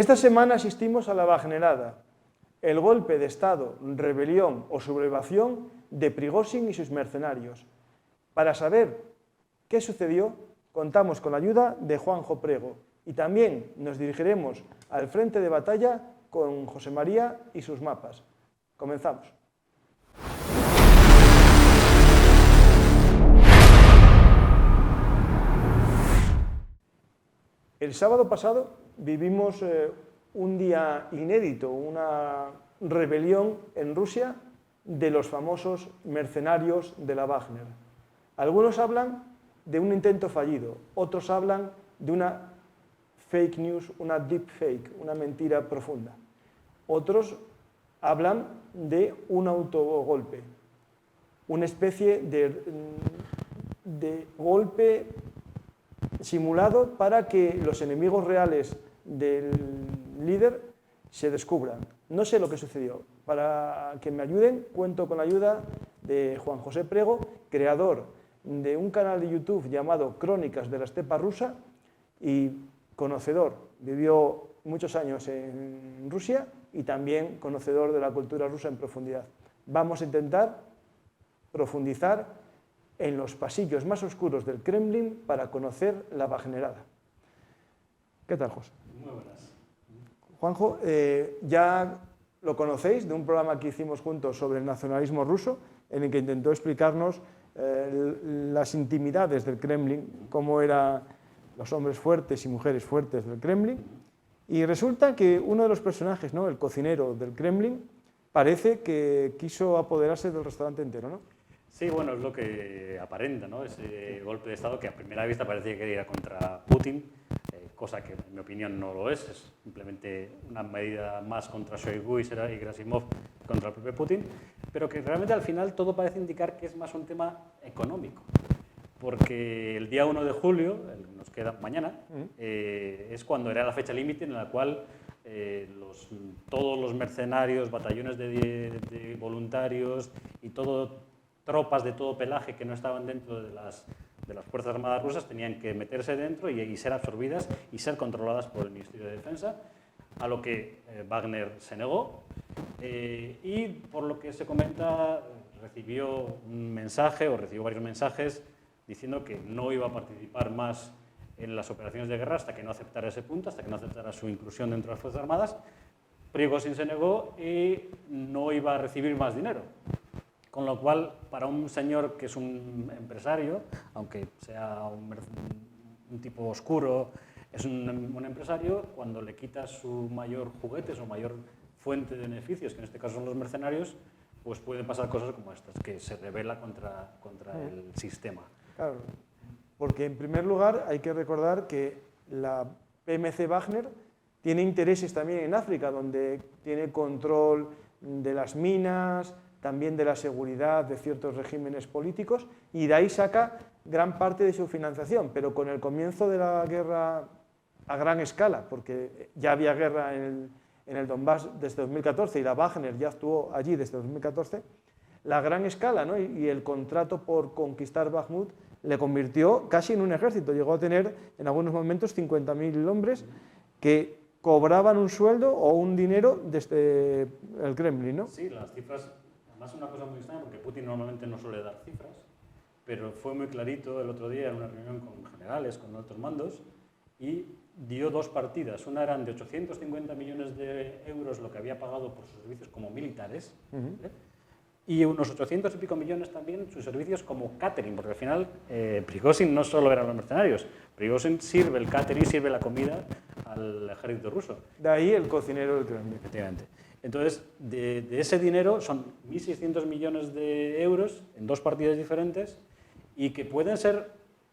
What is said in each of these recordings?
Esta semana asistimos a la Wagnerada, el golpe de Estado, rebelión o sublevación de Prigozhin y sus mercenarios. Para saber qué sucedió, contamos con la ayuda de Juanjo Prego y también nos dirigiremos al frente de batalla con José María y sus mapas. Comenzamos. El sábado pasado vivimos un día inédito, una rebelión en Rusia de los famosos mercenarios de la Wagner. Algunos hablan de un intento fallido, otros hablan de una fake news, una deep fake, una mentira profunda. Otros hablan de un autogolpe, una especie de golpe simulado para que los enemigos reales del líder se descubran. No sé lo que sucedió. Para que me ayuden, cuento con la ayuda de Juan José Prego, creador de un canal de YouTube llamado Crónicas de la Estepa Rusa y conocedor. Vivió muchos años en Rusia y también conocedor de la cultura rusa en profundidad. Vamos a intentar profundizar en los pasillos más oscuros del Kremlin para conocer la Wagnerada. ¿Qué tal, José? Muy buenas. Juanjo, ya lo conocéis de un programa que hicimos juntos sobre el nacionalismo ruso, en el que intentó explicarnos las intimidades del Kremlin, cómo eran los hombres fuertes y mujeres fuertes del Kremlin. Y resulta que uno de los personajes, ¿no?, el cocinero del Kremlin, parece que quiso apoderarse del restaurante entero, ¿no? Sí, bueno, es lo que aparenta, ¿no? Ese golpe de Estado que a primera vista parecía que era contra Putin, cosa que en mi opinión no lo es simplemente una medida más contra Shoigu y Gerasimov contra el propio Putin, pero que realmente al final todo parece indicar que es más un tema económico, porque el día 1 de julio, nos queda mañana, es cuando era la fecha límite en la cual todos los mercenarios, batallones de voluntarios y tropas de todo pelaje que no estaban dentro de las Fuerzas Armadas rusas tenían que meterse dentro y ser absorbidas y ser controladas por el Ministerio de Defensa, a lo que Wagner se negó y por lo que se comenta recibió un mensaje o recibió varios mensajes diciendo que no iba a participar más en las operaciones de guerra hasta que no aceptara ese punto, hasta que no aceptara su inclusión dentro de las Fuerzas Armadas. Prigozhin se negó y no iba a recibir más dinero. Con lo cual, para un señor que es un empresario, aunque sea un tipo oscuro, es un empresario, cuando le quitas su mayor juguete, su mayor fuente de beneficios, que en este caso son los mercenarios, pues pueden pasar cosas como estas, que se rebela contra el sistema. Claro, porque en primer lugar hay que recordar que la PMC Wagner tiene intereses también en África, donde tiene control de las minas, también de la seguridad de ciertos regímenes políticos, y de ahí saca gran parte de su financiación, pero con el comienzo de la guerra a gran escala, porque ya había guerra en el Donbass desde 2014 y la Wagner ya actuó allí desde 2014, la gran escala, ¿no?, y el contrato por conquistar Bakhmut le convirtió casi en un ejército. Llegó a tener en algunos momentos 50.000 hombres que cobraban un sueldo o un dinero desde el Kremlin, ¿no? Sí, las cifras. Además, una cosa muy extraña, porque Putin normalmente no suele dar cifras, pero fue muy clarito el otro día en una reunión con generales, con altos mandos, y dio dos partidas. Una eran de 850 millones de euros lo que había pagado por sus servicios como militares, y unos 800 y pico millones también sus servicios como catering, porque al final Prigozhin no solo eran los mercenarios, Prigozhin sirve el catering, sirve la comida al ejército ruso. De ahí el cocinero del Kremlin. Efectivamente. Entonces, de ese dinero son 1.600 millones de euros en dos partidas diferentes y que pueden ser,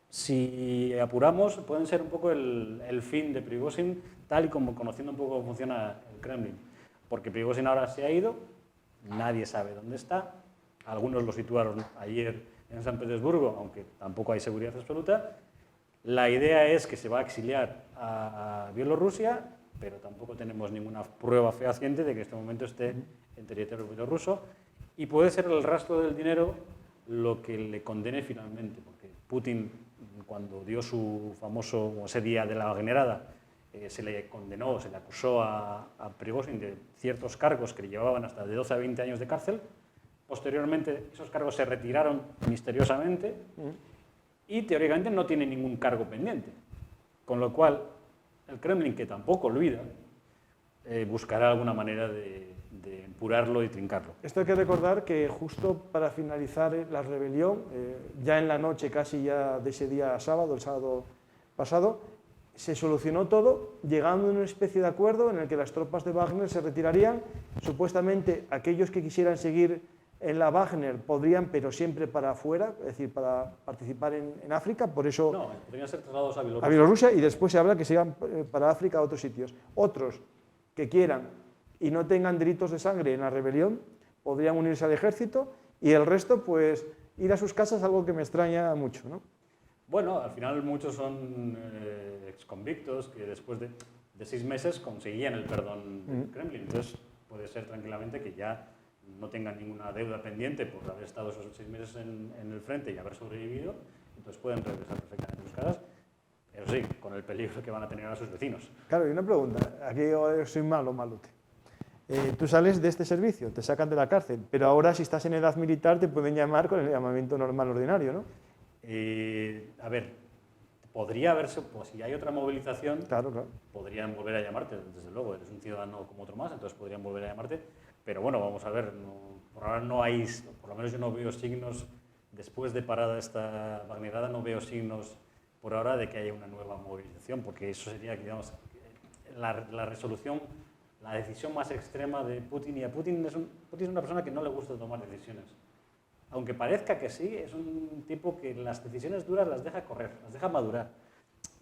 si apuramos, pueden ser un poco el fin de Prigozhin, tal y como conociendo un poco cómo funciona el Kremlin. Porque Prigozhin ahora se ha ido, nadie sabe dónde está, algunos lo situaron ayer en San Petersburgo, aunque tampoco hay seguridad absoluta. La idea es que se va a exiliar a Bielorrusia, pero tampoco tenemos ninguna prueba fehaciente de que en este momento esté en territorio bielorruso, y puede ser el rastro del dinero lo que le condene finalmente, porque Putin, cuando dio su famoso, ese día de la Wagnerada, se le condenó, se le acusó a Prigozhin de ciertos cargos que le llevaban hasta de 12 a 20 años de cárcel. Posteriormente, esos cargos se retiraron misteriosamente y teóricamente no tiene ningún cargo pendiente. Con lo cual, el Kremlin, que tampoco olvida, buscará alguna manera de empurarlo y trincarlo. Esto hay que recordar que justo para finalizar la rebelión, ya en la noche casi ya de ese día sábado, el sábado pasado, se solucionó todo llegando a una especie de acuerdo en el que las tropas de Wagner se retirarían. Supuestamente aquellos que quisieran seguir en la Wagner podrían, pero siempre para afuera, es decir, para participar en África, por eso... No, podrían ser trasladados a Bielorrusia. A Bielorrusia, y después se habla que sigan para África a otros sitios. Otros que quieran y no tengan delitos de sangre en la rebelión podrían unirse al ejército, y el resto, pues, ir a sus casas, algo que me extraña mucho, ¿no? Bueno, al final muchos son exconvictos que después de 6 meses conseguían el perdón del Kremlin. Entonces puede ser tranquilamente que ya no tengan ninguna deuda pendiente por haber estado esos 6 meses en el frente y haber sobrevivido, entonces pueden regresar perfectamente a sus casas, pero sí, con el peligro que van a tener a sus vecinos. Claro, y una pregunta, aquí yo soy malo, malote. Tú sales de este servicio, te sacan de la cárcel, pero ahora si estás en edad militar te pueden llamar con el llamamiento normal ordinario, ¿no? A ver, podría haberse, pues si hay otra movilización, claro, claro, podrían volver a llamarte, desde luego, eres un ciudadano como otro más, entonces podrían volver a llamarte, pero bueno, vamos a ver, por ahora no hay, por lo menos yo no veo signos, después de parada esta Wagnerada, no veo signos por ahora de que haya una nueva movilización, porque eso sería, digamos, la resolución, la decisión más extrema de Putin, y a Putin es una persona que no le gusta tomar decisiones. Aunque parezca que sí, es un tipo que las decisiones duras las deja correr, las deja madurar,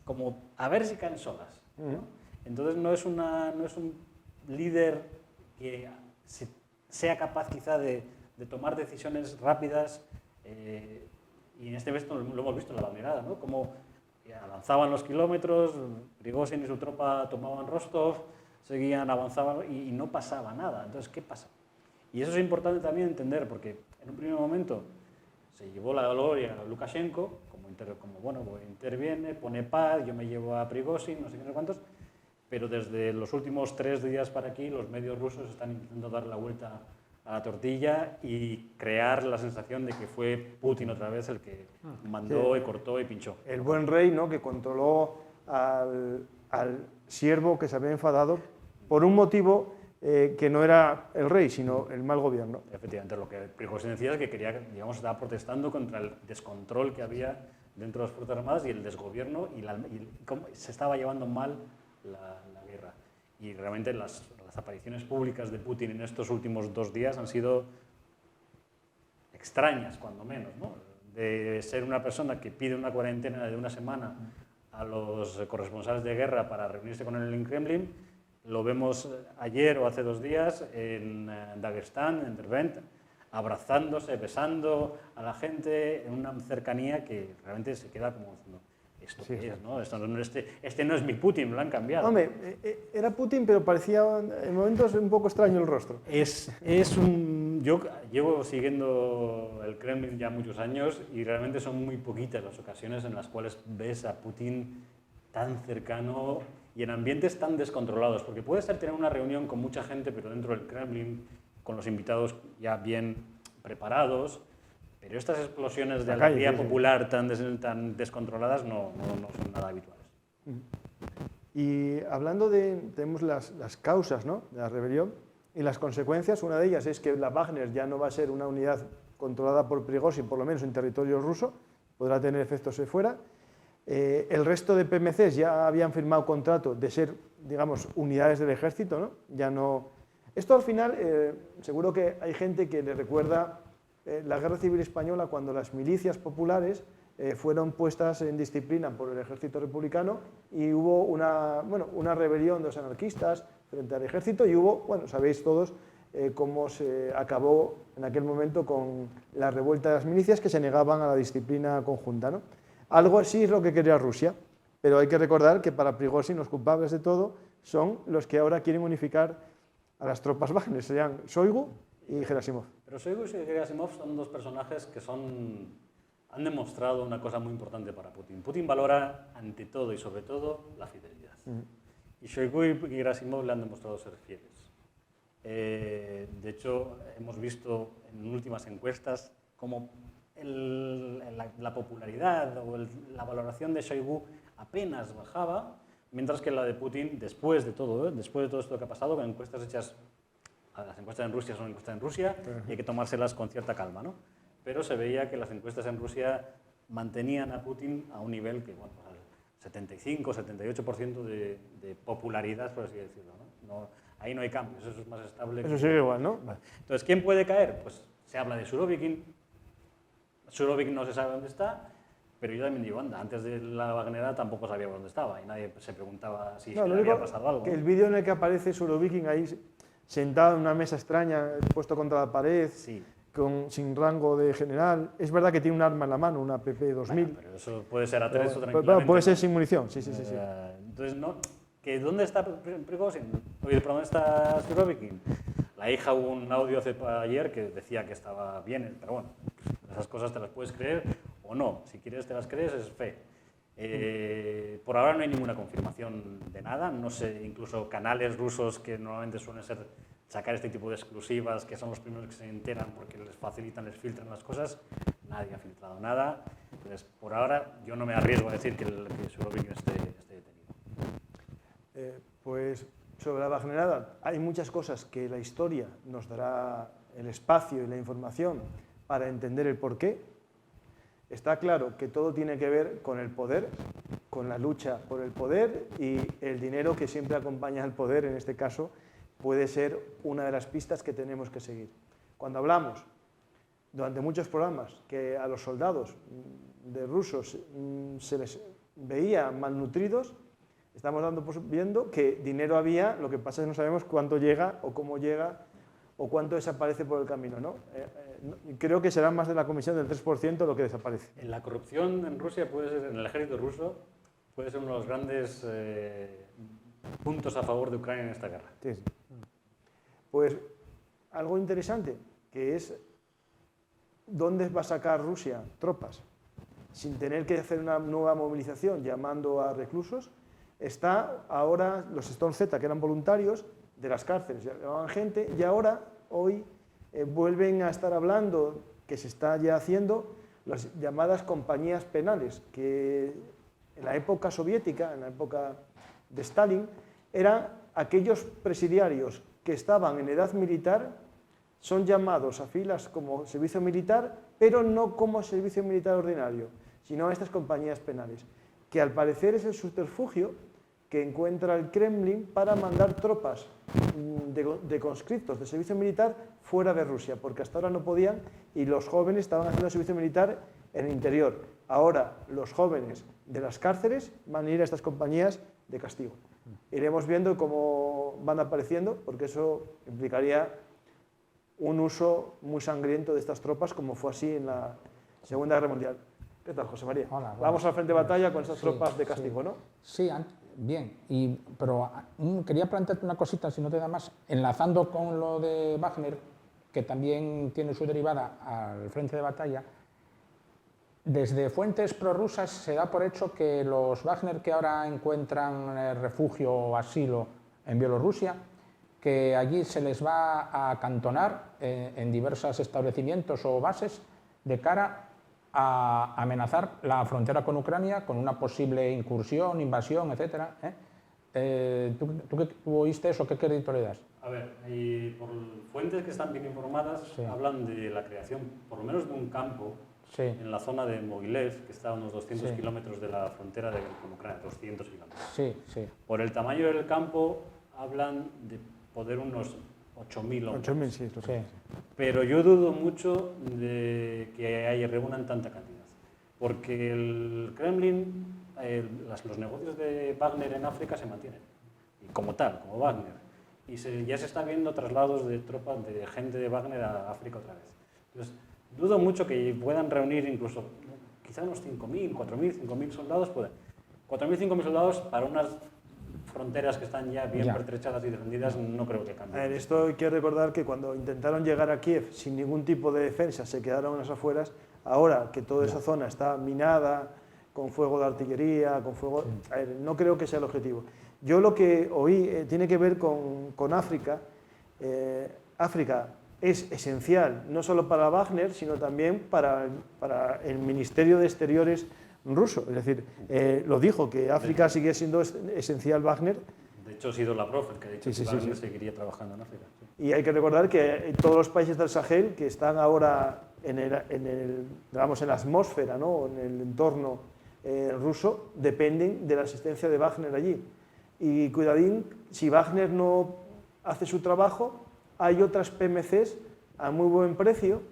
como a ver si caen solas, ¿no? Entonces no es un líder que sea capaz quizá de tomar decisiones rápidas, y en este momento lo hemos visto en la Wagnerada, ¿no? Como avanzaban los kilómetros, Prigozhin y su tropa tomaban Rostov, seguían, avanzaban y no pasaba nada. Entonces, ¿qué pasa? Y eso es importante también entender, porque en un primer momento se llevó la gloria a Lukashenko, como bueno, pues interviene, pone paz, yo me llevo a Prigozhin, no sé qué, no sé cuántos, pero desde los últimos 3 días para aquí los medios rusos están intentando dar la vuelta a la tortilla y crear la sensación de que fue Putin otra vez el que mandó y cortó y pinchó. El buen rey, ¿no?, que controló al siervo que se había enfadado por un motivo que no era el rey, sino el mal gobierno. Efectivamente, lo que Prigozhin decía es que quería, digamos, estaba protestando contra el descontrol que había dentro de las Fuerzas Armadas y el desgobierno y cómo se estaba llevando mal la guerra. Y realmente las apariciones públicas de Putin en estos últimos 2 días han sido extrañas, cuando menos, ¿no? De ser una persona que pide una cuarentena de 1 semana a los corresponsales de guerra para reunirse con él en el Kremlin. Lo vemos ayer o hace 2 días en Daguestán, en Derbent, abrazándose, besando a la gente en una cercanía que realmente se queda como diciendo, ¿esto qué es? ¿No? Este no es mi Putin, me lo han cambiado. Hombre, era Putin, pero parecía en momentos un poco extraño el rostro. Yo llevo siguiendo el Kremlin ya muchos años y realmente son muy poquitas las ocasiones en las cuales ves a Putin tan cercano y en ambientes tan descontrolados, porque puede ser tener una reunión con mucha gente, pero dentro del Kremlin, con los invitados ya bien preparados, pero estas explosiones de alegría popular tan descontroladas no son nada habituales. Y hablando tenemos las causas, ¿no?, de la rebelión y las consecuencias. Una de ellas es que la Wagner ya no va a ser una unidad controlada por Prigozhin, por lo menos en territorio ruso, podrá tener efectos de fuera. El resto de PMCs ya habían firmado contrato de ser, digamos, unidades del ejército, ¿no? Ya no... Esto al final, seguro que hay gente que le recuerda la Guerra Civil Española, cuando las milicias populares fueron puestas en disciplina por el ejército republicano y hubo una rebelión de los anarquistas frente al ejército y hubo, bueno, sabéis todos cómo se acabó en aquel momento con la revuelta de las milicias que se negaban a la disciplina conjunta, ¿no? Algo así es lo que quería Rusia, pero hay que recordar que para Prigozhin los culpables de todo son los que ahora quieren unificar a las tropas Wagner, serían Shoigu y Gerasimov. Pero Shoigu y Gerasimov son 2 personajes que han demostrado una cosa muy importante para Putin. Putin valora ante todo y sobre todo la fidelidad. Y Shoigu y Gerasimov le han demostrado ser fieles. De hecho, hemos visto en últimas encuestas cómo la popularidad o la valoración de Shoigu apenas bajaba, mientras que la de Putin, después de todo esto que ha pasado, con encuestas hechas, las encuestas en Rusia son encuestas en Rusia y hay que tomárselas con cierta calma, ¿no? Pero se veía que las encuestas en Rusia mantenían a Putin a un nivel que, bueno, al 75-78% de popularidad, por así decirlo, ¿no? Ahí no hay cambios, eso es más estable. Eso sigue igual, ¿no? Vale. Entonces, ¿quién puede caer? Pues se habla de Surovikin. Surovikin no se sabe dónde está, pero yo también digo, anda, antes de la Wagnerada tampoco sabía dónde estaba y nadie se preguntaba si le había pasado algo. Que el vídeo en el que aparece Surovikin ahí sentado en una mesa extraña, puesto contra la pared, sí, sin rango de general. Es verdad que tiene un arma en la mano, una PP-2000. Bueno, pero eso puede ser A3 o tranquilamente. Puede ser sin munición, sí. Entonces, no, ¿que ¿dónde está Prigozhin? Oye, ¿pero dónde está Surovikin? La hija, hubo un audio ayer que decía que estaba bien, pero bueno, esas cosas te las puedes creer o no. Si quieres te las crees, es fe. Por ahora no hay ninguna confirmación de nada, no sé, incluso canales rusos que normalmente suelen sacar este tipo de exclusivas, que son los primeros que se enteran porque les facilitan, les filtran las cosas, nadie ha filtrado nada. Entonces, por ahora yo no me arriesgo a decir que Surovikin esté detenido. Pues sobre la Wagnerada hay muchas cosas que la historia nos dará el espacio y la información para entender el porqué. Está claro que todo tiene que ver con el poder, con la lucha por el poder y el dinero que siempre acompaña al poder, en este caso, puede ser una de las pistas que tenemos que seguir. Cuando hablamos, durante muchos programas, que a los soldados de rusos se les veía malnutridos, estamos viendo que dinero había, lo que pasa es que no sabemos cuánto llega o cómo llega o cuánto desaparece por el camino, ¿no? Creo que será más de la comisión del 3% lo que desaparece. En la corrupción en Rusia puede ser, en el ejército ruso, puede ser uno de los grandes puntos a favor de Ucrania en esta guerra. Sí. Pues algo interesante, que es dónde va a sacar Rusia tropas sin tener que hacer una nueva movilización llamando a reclusos. Está ahora los Storm Z, que eran voluntarios de las cárceles, llamaban gente, y ahora, hoy, vuelven a estar hablando, que se está ya haciendo, las llamadas compañías penales, que en la época soviética, en la época de Stalin, eran aquellos presidiarios que estaban en edad militar, son llamados a filas como servicio militar, pero no como servicio militar ordinario, sino a estas compañías penales, que al parecer es el subterfugio que encuentra el Kremlin para mandar tropas de conscriptos de servicio militar fuera de Rusia, porque hasta ahora no podían y los jóvenes estaban haciendo servicio militar en el interior. Ahora los jóvenes de las cárceles van a ir a estas compañías de castigo. Iremos viendo cómo van apareciendo, porque eso implicaría un uso muy sangriento de estas tropas, como fue así en la Segunda Guerra Mundial. ¿Qué tal, José María? Hola, vamos al frente de batalla con estas tropas de castigo, ¿no? Sí, bien. Pero quería plantearte una cosita, si no te da más, enlazando con lo de Wagner, que también tiene su derivada al frente de batalla. Desde fuentes prorrusas se da por hecho que los Wagner que ahora encuentran refugio o asilo en Bielorrusia, que allí se les va a acantonar en diversos establecimientos o bases de cara a amenazar la frontera con Ucrania con una posible incursión, invasión, etc. ¿Tú oíste eso? ¿Qué crédito le das? A ver, y por fuentes que están bien informadas, sí, hablan de la creación, por lo menos de un campo, sí, en la zona de Mogilev, que está a unos 200 sí, kilómetros de la frontera con Ucrania, 200 kilómetros. Sí, sí. Por el tamaño del campo, hablan de poder unos 8.000 hombres. 8.000, sí, sí. Pero yo dudo mucho de que reúnan tanta cantidad, porque el Kremlin, los negocios de Wagner en África se mantienen, y como tal, como Wagner, y ya se está viendo traslados de tropas, de gente de Wagner a África otra vez. Entonces, dudo mucho que puedan reunir incluso, quizá unos 5.000, 4.000, 5.000 soldados, 4.000, 5.000 soldados para unas fronteras que están ya bien pertrechadas y defendidas, no creo que cambie. Esto hay que recordar que cuando intentaron llegar a Kiev sin ningún tipo de defensa, se quedaron en las afueras. Ahora que toda esa zona está minada, con fuego de artillería, con fuego... A ver, no creo que sea el objetivo. Yo lo que oí tiene que ver con África. África es esencial, no solo para Wagner, sino también para el Ministerio de Exteriores ruso. Es decir, lo dijo, que África sigue siendo esencial Wagner. De hecho, ha sido Lavrov el que ha dicho que Wagner seguiría trabajando en África. Sí. Y hay que recordar que todos los países del Sahel que están ahora digamos, en la atmósfera, ¿no? En el entorno ruso, dependen de la asistencia de Wagner allí. Y cuidadín, si Wagner no hace su trabajo, hay otras PMCs a muy buen precio,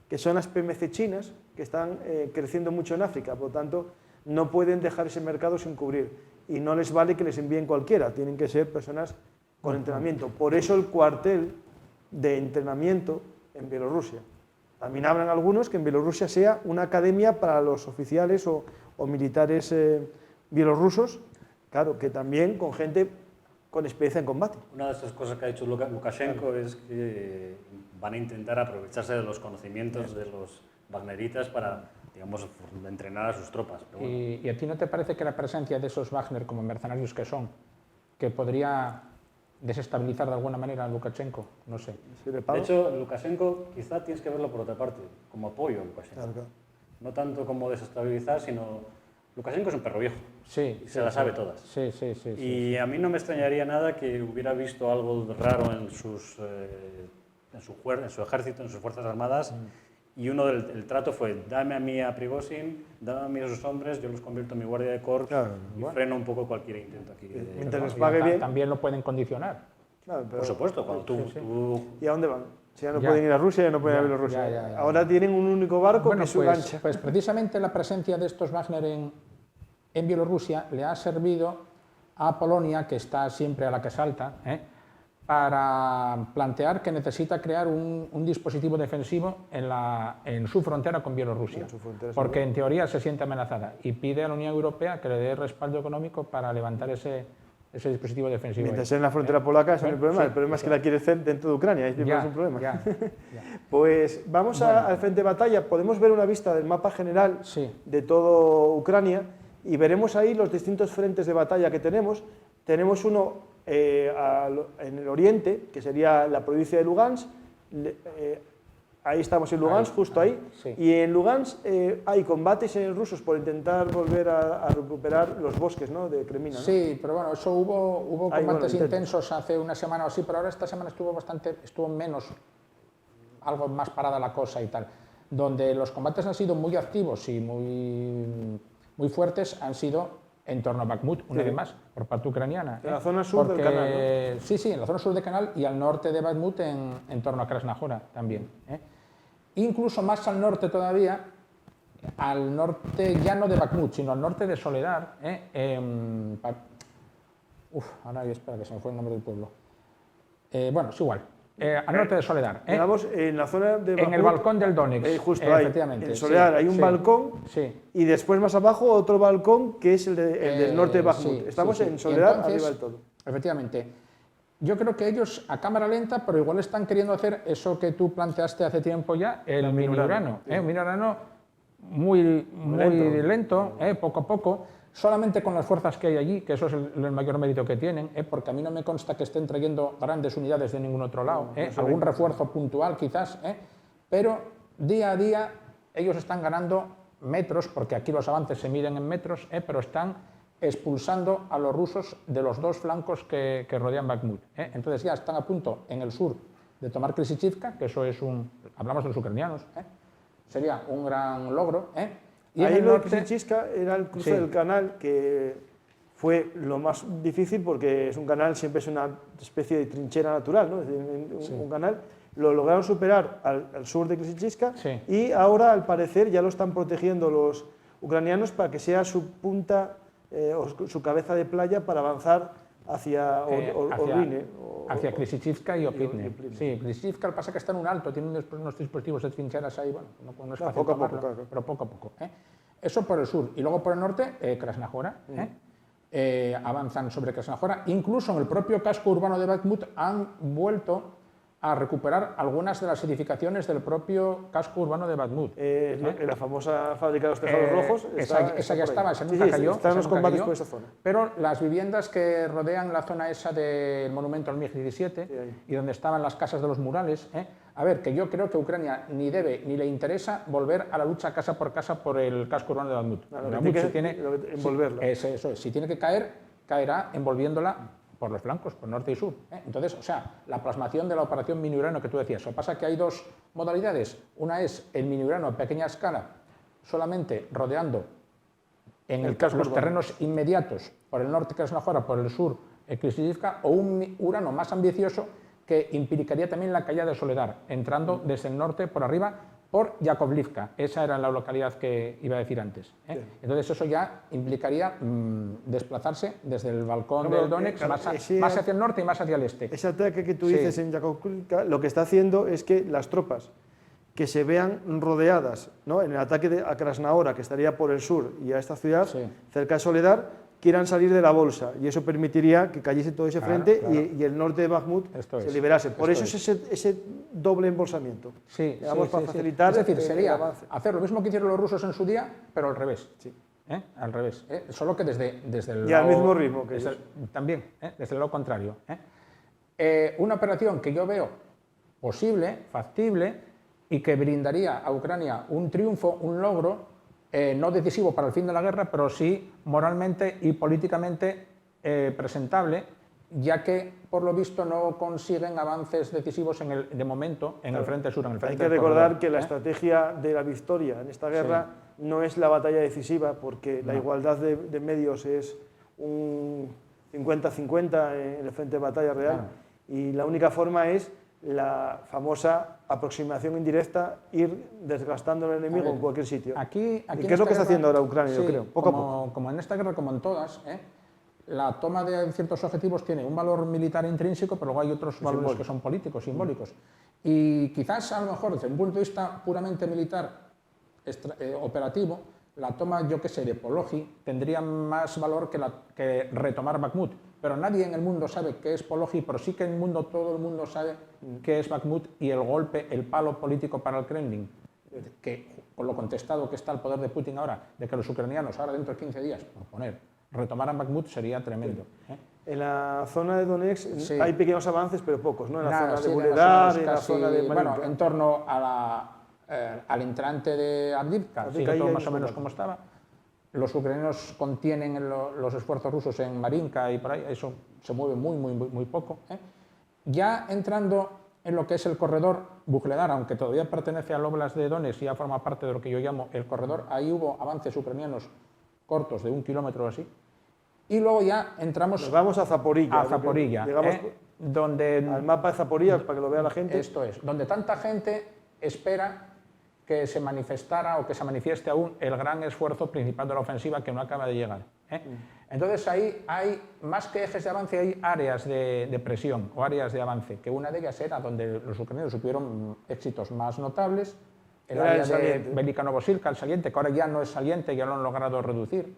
que son las PMC chinas, que están creciendo mucho en África, por lo tanto, no pueden dejar ese mercado sin cubrir. Y no les vale que les envíen cualquiera, tienen que ser personas con entrenamiento. Por eso el cuartel de entrenamiento en Bielorrusia. También hablan algunos que en Bielorrusia sea una academia para los oficiales o militares bielorrusos, claro, que también con gente con experiencia en combate. Una de esas cosas que ha dicho Lukashenko es que van a intentar aprovecharse de los conocimientos de los wagneritas para, digamos, entrenar a sus tropas. Pero bueno. ¿Y a ti no te parece que la presencia de esos Wagner, como mercenarios que son, que podría desestabilizar de alguna manera a Lukashenko? No sé. De hecho, Lukashenko quizá tienes que verlo por otra parte, como apoyo a Lukashenko. Claro. No tanto como desestabilizar, sino... Lukashenko es un perro viejo, sí, y se las sabe todas. Sí, y a mí no me extrañaría nada que hubiera visto algo raro en su ejército, en sus fuerzas armadas, y el trato fue, dame a mí a Prigozhin, dame a mí a esos hombres, yo los convierto en mi guardia de corps, y freno un poco cualquier intento aquí. Mientras les pague bien. También lo pueden condicionar. Claro, pero, por supuesto, cuando tú... ¿Y a dónde van? Si ya no pueden ir a Rusia, ya no pueden ir a Bielorrusia. Ahora tienen un único barco que es su lancha. Pues precisamente la presencia de estos Wagner en Bielorrusia le ha servido a Polonia, que está siempre a la que salta, para plantear que necesita crear un dispositivo defensivo en su frontera con Bielorrusia, porque en teoría se siente amenazada y pide a la Unión Europea que le dé respaldo económico para levantar ese dispositivo defensivo. Mientras en la frontera polaca, ese no es el problema. Sí, el problema es que la quiere hacer dentro de Ucrania, ahí es un problema. Pues vamos al frente de batalla. Podemos ver una vista del mapa general de todo Ucrania y veremos ahí los distintos frentes de batalla que tenemos. Tenemos uno en el oriente, que sería la provincia de Lugansk. Ahí estamos en Lugansk, justo ahí. Y en Lugansk hay combates rusos por intentar volver a recuperar los bosques, ¿no?, de Kremina, ¿no? Sí, pero bueno, eso hubo combates intensos hace una semana o así, pero ahora esta semana estuvo menos, algo más parada la cosa y tal. Donde los combates han sido muy activos y muy fuertes han sido en torno a Bakhmut, una vez más, por parte ucraniana. En la zona sur del canal, ¿no? Sí, en la zona sur del canal y al norte de Bakhmut en torno a Krasnahora también. Incluso más al norte todavía, al norte ya no de Bakhmut, sino al norte de Soledar. Ahora espera que se me fue el nombre del pueblo. Bueno, es igual. Al norte de Soledar. Digamos, en la zona de Bakhmut, en el balcón del Donetsk. Justo ahí, efectivamente. en Soledar hay un balcón y después más abajo otro balcón que es el del norte de Bakhmut. Estamos en Soledar, entonces, arriba del todo. Efectivamente. Yo creo que ellos a cámara lenta, pero igual están queriendo hacer eso que tú planteaste hace tiempo ya, el mini-Urano. Un mini-Urano muy lento, poco a poco, solamente con las fuerzas que hay allí, que eso es el mayor mérito que tienen, porque a mí no me consta que estén trayendo grandes unidades de ningún otro lado, algún refuerzo puntual quizás, pero día a día ellos están ganando metros, porque aquí los avances se miden en metros, pero están expulsando a los rusos de los dos flancos que rodean Bakhmut. Entonces ya están a punto en el sur de tomar Kryzhivka, que eso es hablamos de los ucranianos, sería un gran logro. Y ahí lo de Kryzhivka era el cruce del canal, que fue lo más difícil porque es un canal, siempre es una especie de trinchera natural, ¿no? Es decir, un canal. Lo lograron superar al sur de Kryzhivka y ahora, al parecer, ya lo están protegiendo los ucranianos para que sea su punta, su cabeza de playa para avanzar hacia Orline. Hacia Kryzhivka y Opitne. Sí, Kryzhivka, lo que pasa es que está en un alto, tiene unos dispositivos de trincheras ahí, bueno, no es fácil poco a poco, pero poco a poco. Eso por el sur. Y luego por el norte, Krasnahora. Avanzan sobre Krasnahora. Incluso en el propio casco urbano de Bakhmut han vuelto a recuperar algunas de las edificaciones del propio casco urbano de Bakhmut. La famosa fábrica de los tejados rojos. Esa ya por ahí. estaba, esa nunca cayó. Están esa los nunca combates cayó, por esa zona. pero las viviendas que rodean la zona esa del monumento al MiG-17 y donde estaban las casas de los murales, a ver, que yo creo que Ucrania ni debe ni le interesa volver a la lucha casa por el casco urbano de Bakhmut. Envolverla. Si tiene que caer, caerá envolviéndola por los flancos, por norte y sur. Entonces, o sea, la plasmación de la operación mini-Urano que tú decías. Lo que pasa es que hay dos modalidades. Una es el mini-Urano a pequeña escala, solamente rodeando en los terrenos inmediatos, por el norte, que es Krasnahora, por el sur, Klishchiivka, o un Urano más ambicioso que implicaría también la caída de Soledar, entrando desde el norte por arriba, por Yakovlivka. Esa era la localidad que iba a decir antes. Entonces eso ya implicaría desplazarse desde el balcón del Donetsk más hacia el norte y más hacia el este. Ese ataque que tú dices en Yakovlivka lo que está haciendo es que las tropas que se vean rodeadas, ¿no?, en el ataque a Krasnahora, que estaría por el sur, y a esta ciudad, cerca de Soledar, quieran salir de la bolsa, y eso permitiría que cayese todo ese frente y el norte de Bakhmut se liberase. Por eso es ese doble embolsamiento. Para facilitar es decir, sería el avance. hacer lo mismo que hicieron los rusos en su día, pero al revés. Al revés. Solo que desde el y lado, al mismo ritmo que ellos. También, desde el lado contrario. Una operación que yo veo posible, factible, y que brindaría a Ucrania un triunfo, un logro, no decisivo para el fin de la guerra, pero sí moralmente y políticamente presentable, ya que, por lo visto, no consiguen avances decisivos de momento en el frente sur. En el frente Hay que recordar que la estrategia de la victoria en esta guerra no es la batalla decisiva, porque la igualdad de medios es un 50-50 en el frente de batalla real, y la única forma es la famosa aproximación indirecta, ir desgastando al enemigo en cualquier sitio. Aquí ¿Y qué es lo que está haciendo ahora Ucrania, yo creo? Poco a poco. Como en esta guerra, como en todas, la toma de ciertos objetivos tiene un valor militar intrínseco, pero luego hay otros valores que son políticos, simbólicos. Y quizás, a lo mejor, desde un punto de vista puramente militar, operativo, la toma, yo qué sé, de Pologi tendría más valor que retomar Bakhmut. Pero nadie en el mundo sabe qué es Pologi, pero sí que en el mundo, todo el mundo sabe qué es Bakhmut y el golpe, el palo político para el Kremlin, que con lo contestado que está el poder de Putin ahora, de que los ucranianos ahora dentro de 15 días, por poner, retomaran Bakhmut, sería tremendo. En la zona de Donetsk hay pequeños avances, pero pocos, ¿no? En la zona de en Vuhledar, en la zona de Marinka. Bueno, en torno al entrante de Avdiivka, sigue todo más o menos como estaba. Los ucranianos contienen los esfuerzos rusos en Marinka y por ahí, eso se mueve muy poco. Ya entrando en lo que es el corredor Vuhledar, aunque todavía pertenece al Oblast de Donetsk y ya forma parte de lo que yo llamo el corredor, ahí hubo avances ucranianos cortos de 1 kilómetro o así. Y luego ya entramos... Nos vamos a Zaporilla. A Zaporilla, donde... Al mapa de Zaporilla, para que lo vea la gente. Esto es, donde tanta gente espera que se manifestara o que se manifieste aún el gran esfuerzo principal de la ofensiva que no acaba de llegar. Entonces ahí hay, más que ejes de avance, hay áreas de presión o áreas de avance, que una de ellas era donde los ucranianos obtuvieron éxitos más notables, el área de Velika Novosilka, el saliente, que ahora ya no es saliente, ya lo han logrado reducir.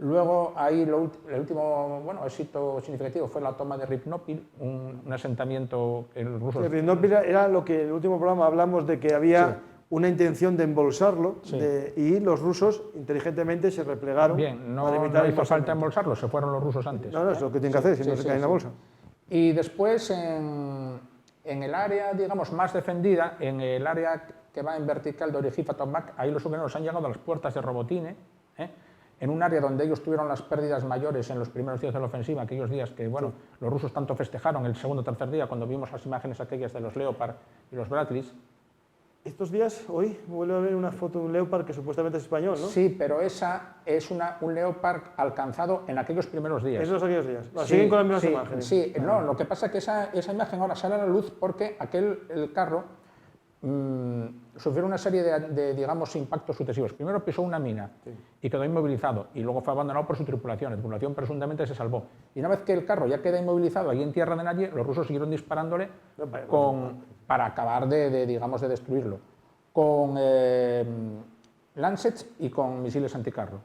Luego ahí el último éxito significativo fue la toma de Rivnopil, un asentamiento que los rusos... Rivnopil era lo que en el último programa hablamos de que había una intención de embolsarlo y los rusos inteligentemente se replegaron. Bien, no hizo falta embolsarlo, se fueron los rusos antes. No, es lo que tienen que hacer, si no se caen en la bolsa. Y después en el área, digamos, más defendida, en el área que va en vertical de Orejifa-Tomák, ahí los ucranianos han llegado a las puertas de Robotine, en un área donde ellos tuvieron las pérdidas mayores en los primeros días de la ofensiva, aquellos días que, los rusos tanto festejaron el segundo o tercer día, cuando vimos las imágenes aquellas de los Leopard y los Bradleys. Estos días, hoy, vuelve a ver una foto de un Leopard que supuestamente es español, ¿no? Sí, pero esa es un Leopard alcanzado en aquellos primeros días. Esos aquellos días. Siguen con las mismas imágenes. Sí, no, lo que pasa es que esa imagen ahora sale a la luz porque el carro sufrió una serie de, digamos, impactos sucesivos. Primero pisó una mina y quedó inmovilizado, y luego fue abandonado por su tripulación. La tripulación presuntamente se salvó. Y una vez que el carro ya queda inmovilizado ahí en tierra de nadie, los rusos siguieron disparándole para acabar de destruirlo. Con Lancets y con misiles anticarro.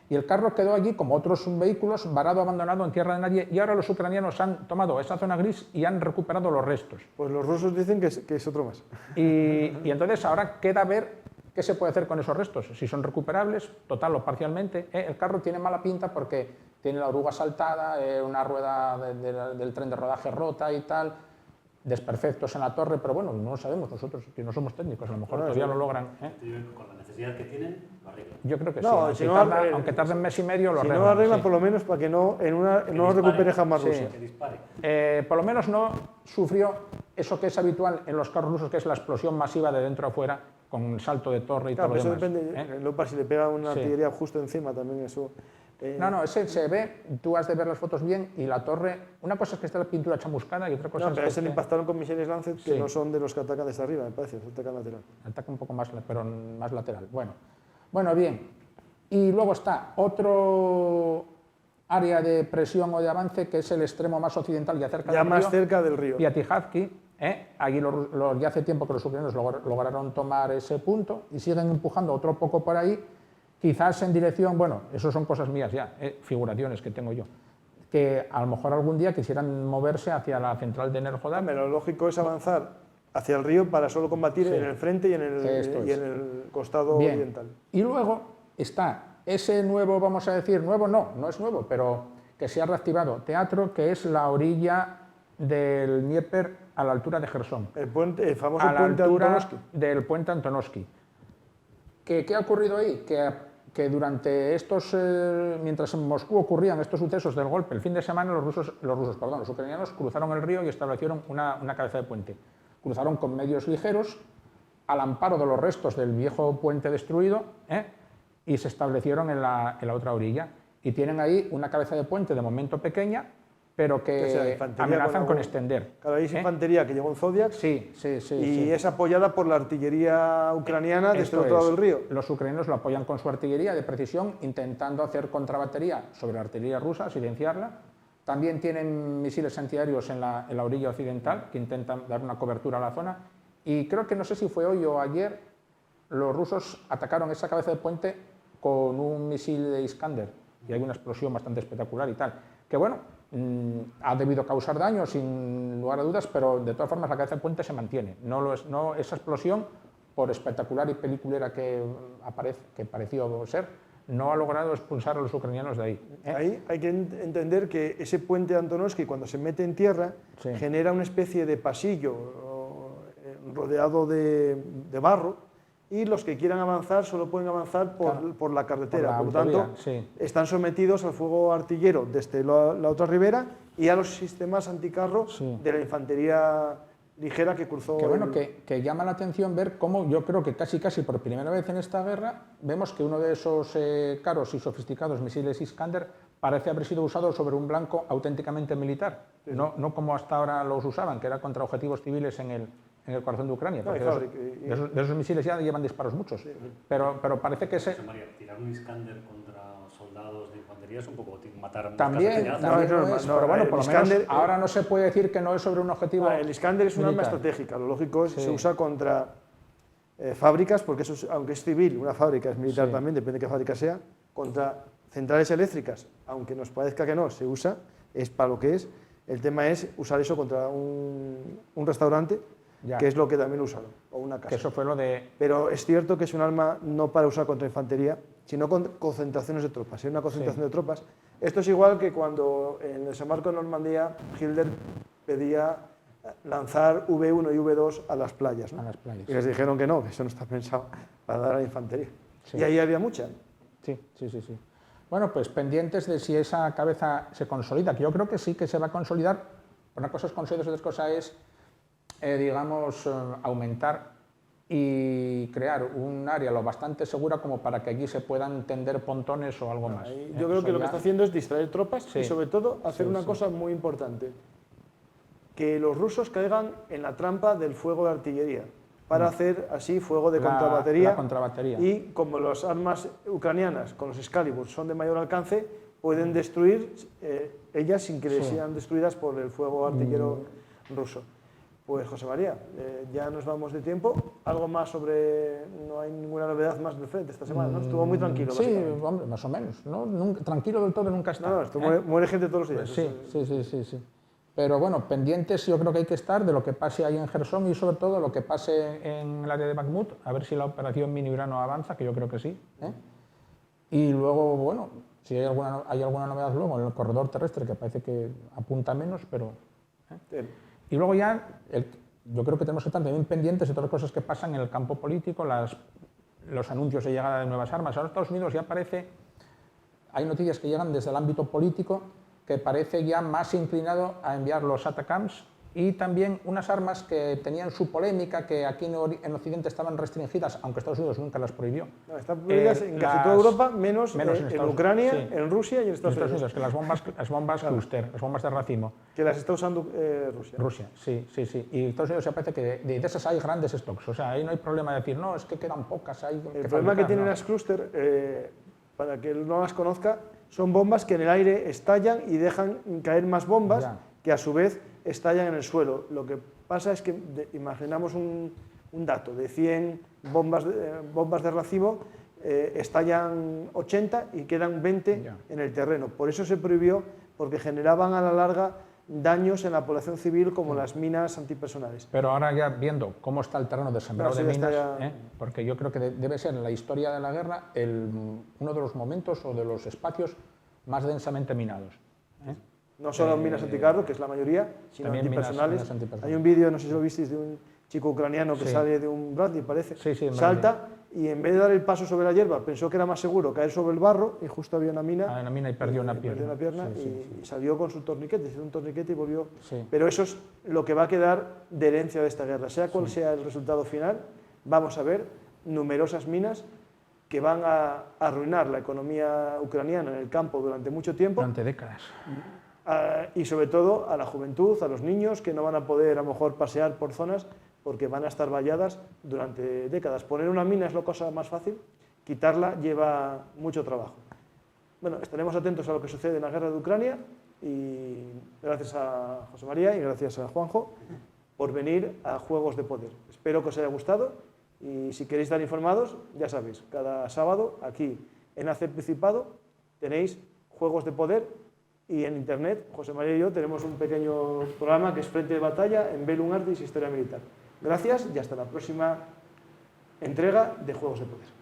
Y el carro quedó allí, como otros vehículos, varado, abandonado en tierra de nadie, y ahora los ucranianos han tomado esa zona gris y han recuperado los restos. Pues los rusos dicen que es otro más. Y entonces ahora queda ver qué se puede hacer con esos restos, si son recuperables, total o parcialmente. El carro tiene mala pinta porque tiene la oruga saltada, una rueda del tren de rodaje rota y tal, desperfectos en la torre, pero bueno, no lo sabemos nosotros, que no somos técnicos, a lo mejor todavía lo logran. Con la necesidad que tienen, lo arreglan. Yo creo que No, sí, si aunque tarde un mes y medio lo Si arreglan. no lo arreglan, sí. por lo menos para que no lo recupere jamás Sí. Rusia. Que dispare. Por lo menos no sufrió eso que es habitual en los carros rusos, que es la explosión masiva de dentro a fuera, con un salto de torre y Claro, todo pero lo eso demás. depende. En Leopard, si le pega una Sí. artillería justo encima, también eso. No, ese se ve, tú has de ver las fotos bien, y la torre, una cosa es que está la pintura chamuscada y otra cosa No, es pero que ese le impactaron con misiles Lancet que Sí. no son de los que atacan desde arriba, me parece, atacan lateral. ataca un poco más, pero más lateral. Bueno, bien. Y luego está otro área de presión o de avance, que es el extremo más occidental, ya cerca Ya del más río, cerca del río. Piatijavki. Allí ya hace tiempo que los ucranianos lograron tomar ese punto y siguen empujando otro poco por ahí, quizás en dirección, bueno, eso son cosas mías ya, figuraciones que tengo yo, que a lo mejor algún día quisieran moverse hacia la central de Enerhodar. Hombre, lo lógico es avanzar hacia el río para solo combatir Sí. en el frente y en Esto es. el costado Bien. oriental. Y luego está ese nuevo, vamos a decir, nuevo no es nuevo, pero que se ha reactivado teatro, que es la orilla del Dnieper a la altura de Jersón, El famoso a la puente altura Antonovsky. del puente Antonovsky. ¿Qué ha ocurrido ahí? Que durante mientras en Moscú ocurrían estos sucesos del golpe, el fin de semana los ucranianos cruzaron el río y establecieron una cabeza de puente. Cruzaron con medios ligeros, al amparo de los restos del viejo puente destruido, y se establecieron en la otra orilla. Y tienen ahí una cabeza de puente de momento pequeña, pero Que sea que infantería amenazan con algún- extender. Claro, ahí es infantería que llegó en Zodiac Sí. y es apoyada por la artillería ucraniana desde el Esto otro lado es. del río. Los ucranianos lo apoyan con su artillería de precisión, intentando hacer contrabatería sobre la artillería rusa, silenciarla. También tienen misiles antiaéreos en la orilla occidental, que intentan dar una cobertura a la zona. Y creo que, no sé si fue hoy o ayer, los rusos atacaron esa cabeza de puente con un misil de Iskander, y hay una explosión bastante espectacular y tal. Que bueno, ha debido causar daño sin lugar a dudas, pero de todas formas la cabeza de puente se mantiene. No esa explosión, por espectacular y peliculera que pareció ser, no ha logrado expulsar a los ucranianos de ahí. Ahí hay que entender que ese puente Antonovsky, cuando se mete en tierra, Sí. genera una especie de pasillo rodeado de barro, y los que quieran avanzar solo pueden avanzar por la carretera. Por Por la lo tanto, autovía, sí. están sometidos al fuego artillero desde la otra ribera y a los sistemas anticarro Sí. de la infantería ligera que cruzó. Que bueno, que llama la atención ver cómo, yo creo que casi por primera vez en esta guerra, vemos que uno de esos caros y sofisticados misiles Iskander parece haber sido usado sobre un blanco auténticamente militar, no como hasta ahora los usaban, que era contra objetivos civiles en el corazón de Ucrania, No, porque y de esos misiles ya llevan disparos muchos, pero parece que José María, tirar un Iskander contra soldados de infantería es un poco matar también No, lo no, es, no, pero bueno, el por lo Iskander, menos ahora no se puede decir que no es sobre un objetivo El Iskander es un arma militar. estratégica, lo lógico es que Sí. se usa contra fábricas, porque eso aunque es civil, una fábrica es militar Sí. también, depende de qué fábrica sea, contra centrales eléctricas, aunque nos parezca que no, se usa, es para lo que es. El tema es usar eso contra un restaurante, Ya. que es lo que también usaron, o una casa. que eso fue lo de... Pero es cierto que es un arma no para usar contra infantería, sino con concentraciones de tropas. Si hay una concentración de tropas, esto es igual que cuando en el desembarco de Normandía Hitler pedía lanzar V1 y V2 a las playas, ¿no? A las playas. Y les dijeron que no, que eso no está pensado para dar a la infantería. Sí. Y ahí había mucha. Sí. Bueno, pues pendientes de si esa cabeza se consolida, que yo creo que sí que se va a consolidar. Una cosa es consolidarse, otra cosa es, aumentar y crear un área lo bastante segura como para que allí se puedan tender pontones o algo más. Ahí yo creo que lo que está haciendo es distraer tropas Sí. y sobre todo hacer Sí, una sí. cosa muy importante, que los rusos caigan en la trampa del fuego de artillería, para hacer así fuego de contrabatería. La contrabatería. Y como las armas ucranianas con los Excalibur son de mayor alcance, pueden destruir ellas sin que les Sí. sean destruidas por el fuego artillero ruso. Pues José María, ya nos vamos de tiempo. ¿Algo más sobre...? No hay ninguna novedad más del frente esta semana, ¿no? Estuvo muy tranquilo. Sí, básicamente. hombre, más o menos. ¿No? Tranquilo del todo nunca está. No, esto muere gente todos los días. Sí. Pero bueno, pendientes yo creo que hay que estar de lo que pase ahí en Jersón y sobre todo lo que pase en el área de Bakhmut, a ver si la operación Mini Urano avanza, que yo creo que sí. Y luego, bueno, si hay alguna novedad luego en el corredor terrestre, que parece que apunta menos, pero... Y luego ya, yo creo que tenemos que estar también pendientes de todas las cosas que pasan en el campo político, los anuncios de llegada de nuevas armas. Ahora Estados Unidos ya parece, hay noticias que llegan desde el ámbito político, que parece ya más inclinado a enviar los ATACMS y también unas armas que tenían su polémica, que aquí en Occidente estaban restringidas, aunque Estados Unidos nunca las prohibió. No, están prohibidas en casi toda Europa, menos en Ucrania, sí, en Rusia y en Estados Unidos. Que las bombas cluster, las bombas de racimo. Que las está usando Rusia. Rusia, sí. Y Estados Unidos se parece que de esas hay grandes stocks, o sea, ahí no hay problema de decir, no, es que quedan pocas. Hay El problema que tienen las cluster, para que no las conozca, son bombas que en el aire estallan y dejan caer más bombas que a su vez estallan en el suelo. Lo que pasa es que imaginamos un dato de 100 bombas de racimo, estallan 80 y quedan 20 en el terreno. Por eso se prohibió, porque generaban a la larga daños en la población civil como las minas antipersonales. Pero ahora ya viendo cómo está el terreno de sembrado de minas, porque yo creo que debe ser en la historia de la guerra uno de los momentos o de los espacios más densamente minados. No solo minas anticarro, que es la mayoría, sino antipersonales. Minas antipersonales. Hay un vídeo, no sé si lo visteis, de un chico ucraniano que sale de un Bradley, parece, salta y en vez de dar el paso sobre la hierba pensó que era más seguro caer sobre el barro y justo había una mina, y perdió una pierna. Y salió con su torniquete, hizo un torniquete y volvió. Pero eso es lo que va a quedar de herencia de esta guerra. Sea cual sea el resultado final, vamos a ver numerosas minas que van a arruinar la economía ucraniana en el campo durante mucho tiempo. Durante décadas. Y sobre todo a la juventud, a los niños que no van a poder a lo mejor pasear por zonas porque van a estar valladas durante décadas. Poner una mina es la cosa más fácil, quitarla lleva mucho trabajo. Bueno, estaremos atentos a lo que sucede en la guerra de Ucrania y gracias a José María y gracias a Juanjo por venir a Juegos de Poder. Espero que os haya gustado y si queréis estar informados, ya sabéis, cada sábado aquí en AC Principado tenéis Juegos de Poder. Y en internet, José María y yo tenemos un pequeño programa que es Frente de Batalla en Bellum Artis Historia Militar. Gracias y hasta la próxima entrega de Juegos de Poder.